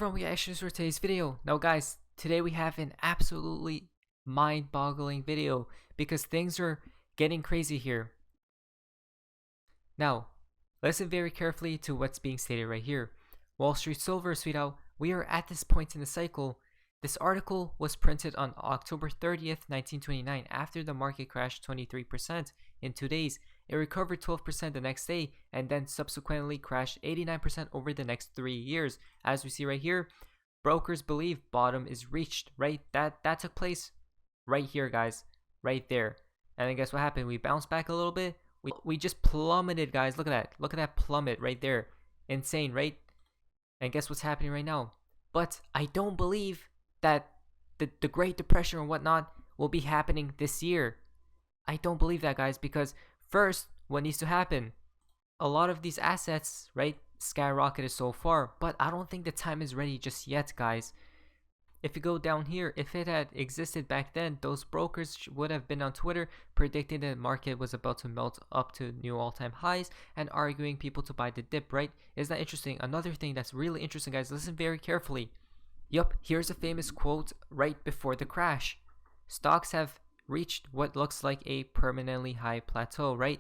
everyone, we got extras for today's video. Now guys, today we have an absolutely mind-boggling video because things are getting crazy here. Now, listen very carefully to what's being stated right here. Wall Street Silver, sweetheart, we are at this point in the cycle. This article was printed on October 30th, 1929 after the market crashed 23% in 2 days. It recovered 12% the next day and then subsequently crashed 89% over the next 3 years. As we see right here, brokers believe bottom is reached, right? That took place right here, guys, right there. And then guess what happened? We bounced back a little bit. We just plummeted, guys. Look at that plummet right there. Insane, right? And guess what's happening right now? But I don't believe that the Great Depression or whatnot will be happening this year. I don't believe that, guys, because first, what needs to happen? A lot of these assets, right, skyrocketed so far, but I don't think the time is ready just yet, guys. If you go down here, if it had existed back then, those brokers would have been on Twitter predicting that the market was about to melt up to new all-time highs and arguing people to buy the dip, right? Isn't that interesting? Another thing that's really interesting, guys, listen very carefully. Yup, here's a famous quote right before the crash. Stocks have reached what looks like a permanently high plateau, right?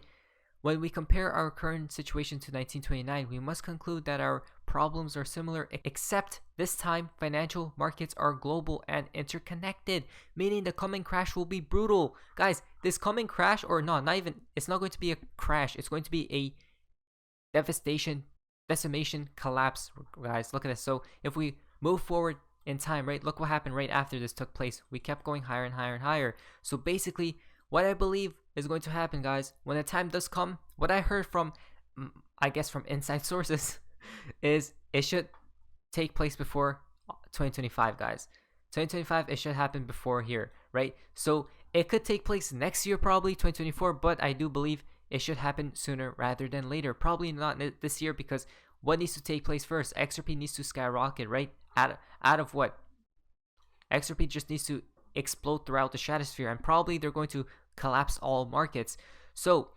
When we compare our current situation to 1929, we must conclude that our problems are similar, except this time financial markets are global and interconnected, meaning the coming crash will be brutal. Guys, this coming crash, or not even, it's not going to be a crash, it's going to be a decimation, collapse, guys. Look at this. So if we move forward in time, right, look what happened right after this took place. We kept going higher and higher and higher. So basically, what I believe is going to happen, guys, when the time does come, what I heard from, I guess from inside sources, is it should take place before 2025, guys. 2025, it should happen before here, right? So it could take place next year, probably 2024, but I do believe it should happen sooner rather than later. Probably not this year, because what needs to take place first? XRP needs to skyrocket, right? Out of what? XRP just needs to explode throughout the stratosphere, and probably they're going to collapse all markets. So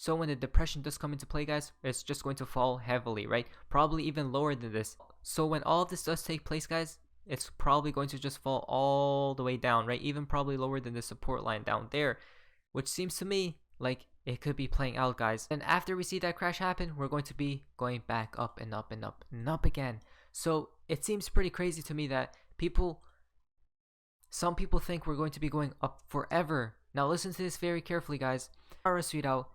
when the depression does come into play, guys, it's just going to fall heavily, right? Probably even lower than this. So when all of this does take place, guys, it's probably going to just fall all the way down, right? Even probably lower than the support line down there, which seems to me like it could be playing out, guys. And after we see that crash happen, we're going to be going back up and up and up and up again. So it seems pretty crazy to me that some people think we're going to be going up forever. Now listen to this very carefully, guys.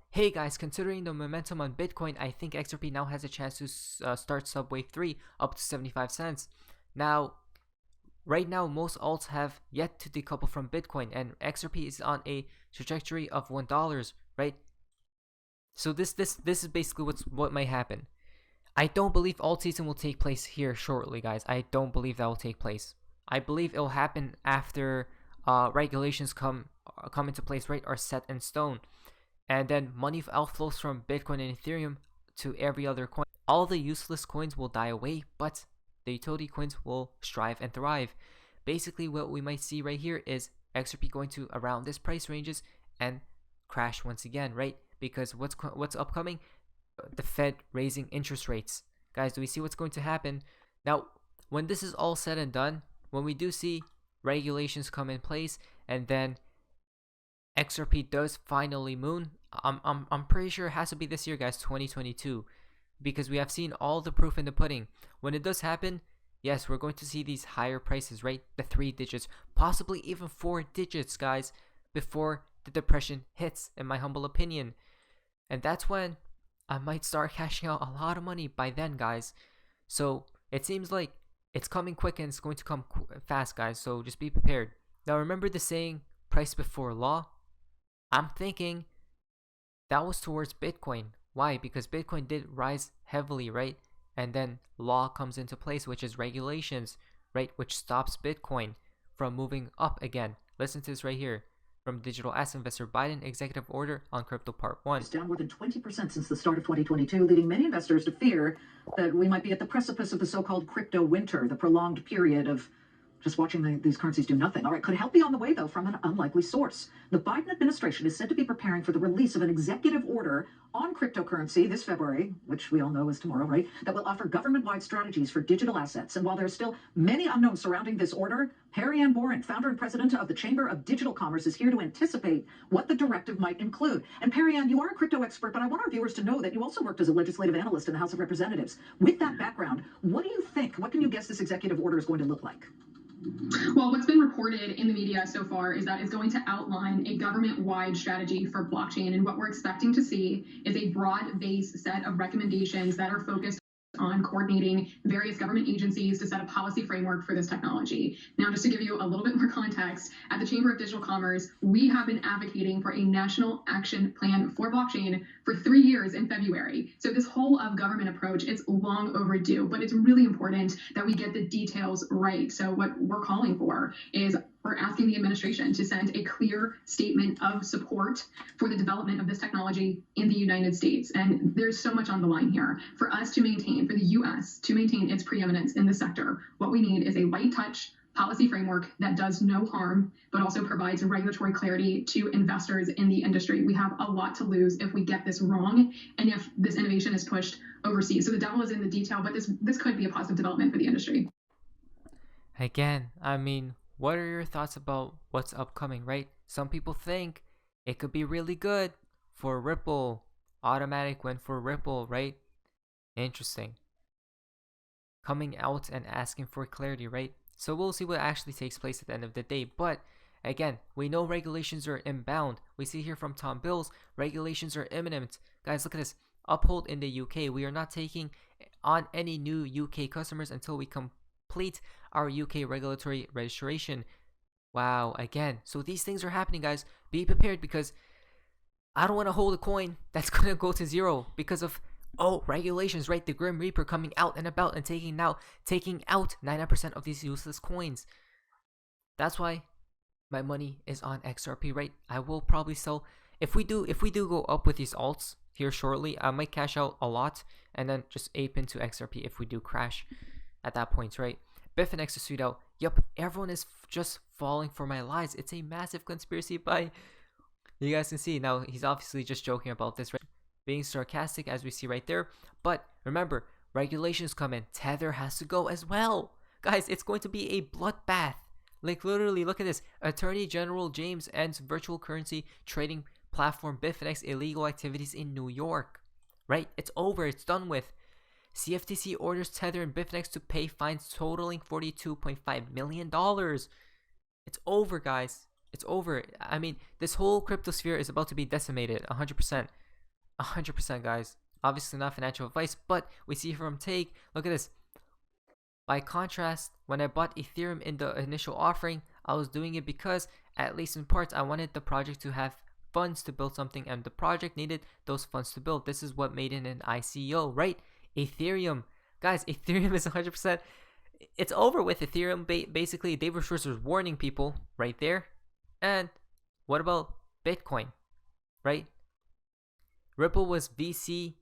Hey guys, considering the momentum on Bitcoin, I think XRP now has a chance to start subwave 3 up to 75 cents. Now, right now, most alts have yet to decouple from Bitcoin, and XRP is on a trajectory of $1, right? So this is basically what might happen. I don't believe alt season will take place here shortly, guys. I don't believe that will take place. I believe it will happen after regulations come into place, right, are set in stone. And then money outflows from Bitcoin and Ethereum to every other coin. All the useless coins will die away, but the utility coins will strive and thrive. Basically, what we might see right here is XRP going to around this price ranges and crash once again, right? Because what's upcoming? The Fed raising interest rates. Guys, do we see what's going to happen? Now, when this is all said and done, when we do see regulations come in place and then XRP does finally moon, I'm pretty sure it has to be this year, guys, 2022, because we have seen all the proof in the pudding. When it does happen, yes, we're going to see these higher prices, right? The 3 digits, possibly even 4 digits, guys, before the depression hits, in my humble opinion. And that's when I might start cashing out a lot of money by then, guys. So it seems like it's coming quick and it's going to come fast, guys. So just be prepared. Now remember the saying, price before law? I'm thinking that was towards Bitcoin. Why? Because Bitcoin did rise heavily, right? And then law comes into place, which is regulations, right? Which stops Bitcoin from moving up again. Listen to this right here. From Digital Asset Investor, Biden Executive Order on Crypto Part 1. It's down more than 20% since the start of 2022, leading many investors to fear that we might be at the precipice of the so-called crypto winter, the prolonged period of just watching these currencies do nothing. All right, could help be on the way, though, from an unlikely source. The Biden administration is said to be preparing for the release of an executive order on cryptocurrency this February, which we all know is tomorrow, right, that will offer government-wide strategies for digital assets. And while there's still many unknowns surrounding this order, Perry Ann Boren, founder and president of the Chamber of Digital Commerce, is here to anticipate what the directive might include. And Perry Ann, you are a crypto expert, but I want our viewers to know that you also worked as a legislative analyst in the House of Representatives. With that background, what do you think? What can you guess this executive order is going to look like? Well, what's been reported in the media so far is that it's going to outline a government-wide strategy for blockchain. And what we're expecting to see is a broad-based set of recommendations that are focused on coordinating various government agencies to set a policy framework for this technology. Now, just to give you a little bit more context, at the Chamber of Digital Commerce, we have been advocating for a national action plan for blockchain for 3 years in February. So this whole of government approach, it's long overdue, but it's really important that we get the details right. So what we're calling for is we're asking the administration to send a clear statement of support for the development of this technology in the United States. And there's so much on the line here. For us to maintain, for the U.S. to maintain its preeminence in the sector, what we need is a light touch policy framework that does no harm, but also provides regulatory clarity to investors in the industry. We have a lot to lose if we get this wrong and if this innovation is pushed overseas. So the devil is in the detail, but this could be a positive development for the industry. Again, I mean, what are your thoughts about what's upcoming, right? Some people think it could be really good for Ripple. Automatic win for Ripple, right? Interesting. Coming out and asking for clarity, right? So we'll see what actually takes place at the end of the day. But again, we know regulations are inbound. We see here from Tom Bills, regulations are imminent. Guys, look at this. Uphold in the UK. We are not taking on any new UK customers until we complete our UK regulatory registration. Wow, again. So these things are happening, guys. Be prepared, because I don't want to hold a coin that's going to go to zero because of, regulations, right? The Grim Reaper coming out and about and taking out 99% of these useless coins. That's why my money is on XRP, right? I will probably sell if we do go up with these alts here shortly. I might cash out a lot and then just ape into XRP if we do crash at that point, right? Bitfinex is sweet out. Yup, everyone is just falling for my lies. It's a massive conspiracy by, you guys can see now, he's obviously just joking about this, right? Being sarcastic, as we see right there. But remember, regulations come in. Tether has to go as well. Guys, it's going to be a bloodbath. Like, literally, look at this. Attorney General James ends virtual currency trading platform Bitfinex illegal activities in New York. Right? It's over. It's done with. CFTC orders Tether and Bitfinex to pay fines totaling $42.5 million. It's over, guys. It's over. I mean, this whole crypto sphere is about to be decimated. 100%. 100%, guys. Obviously not financial advice, but we see from Take. Look at this. By contrast, when I bought Ethereum in the initial offering, I was doing it because, at least in parts, I wanted the project to have funds to build something, and the project needed those funds to build. This is what made it an ICO, right? Ethereum. Guys, Ethereum is 100%. It's over with Ethereum. Basically, David Schwartz was warning people right there. And what about Bitcoin, right? Ripple was VC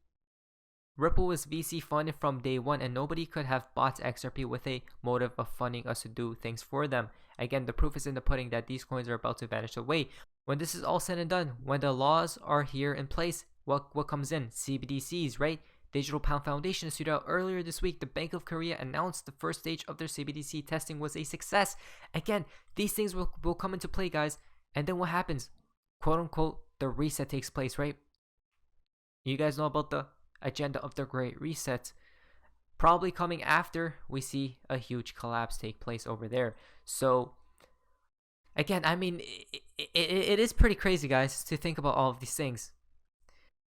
funded from day one, and nobody could have bought XRP with a motive of funding us to do things for them. Again, the proof is in the pudding that these coins are about to vanish away. When this is all said and done, when the laws are here in place, what comes in? CBDCs, right? Digital Pound Foundation issued out earlier this week. The Bank of Korea announced the first stage of their CBDC testing was a success. Again, these things will come into play, guys. And then what happens? Quote unquote, the reset takes place, right? You guys know about the agenda of the Great Reset. Probably coming after we see a huge collapse take place over there. So, again, I mean, it is pretty crazy, guys, to think about all of these things.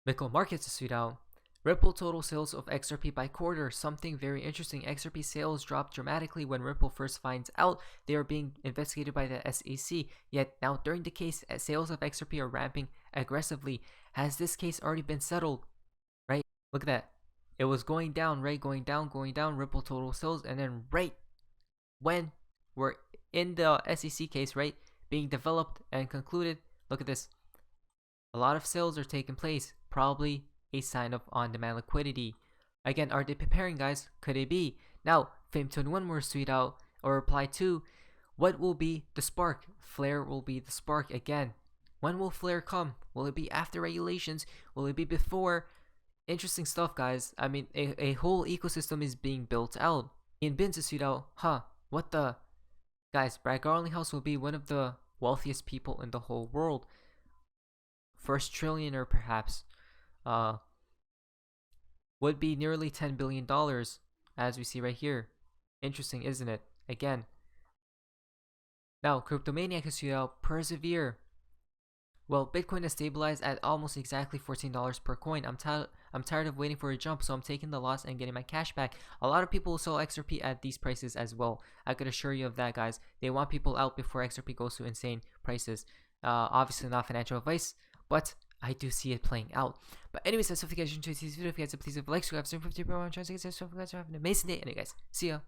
Bitcoin markets is sweet out. Ripple total sales of XRP by quarter. Something very interesting. XRP sales dropped dramatically when Ripple first finds out they are being investigated by the SEC. Yet now during the case, sales of XRP are ramping aggressively. Has this case already been settled? Right? Look at that. It was going down, right? Going down. Ripple total sales. And then right when we're in the SEC case, right? Being developed and concluded. Look at this. A lot of sales are taking place. Probably a sign of on-demand liquidity. Again, are they preparing, guys? Could it be? Now, Fame21 more tweet out or reply to, What will be the spark? Flare will be the spark again. When will Flare come? Will it be after regulations? Will it be before? Interesting stuff, guys. I mean, a whole ecosystem is being built out. In Bin out, what the? Guys, Brad Garlinghouse will be one of the wealthiest people in the whole world. First trillionaire, perhaps. Would be nearly $10 billion, as we see right here. Interesting, isn't it? Again. Now, Cryptomaniac has tweeted out, persevere. Well, Bitcoin has stabilized at almost exactly $14 per coin. I'm tired of waiting for a jump, so I'm taking the loss and getting my cash back. A lot of people sell XRP at these prices as well. I could assure you of that, guys. They want people out before XRP goes to insane prices. Obviously not financial advice, but I do see it playing out. But anyways, that's all you guys enjoyed today's video. If you guys please leave a like, subscribe, 50 everyone trying to get this stuff. You guys have an amazing day, and you guys see ya.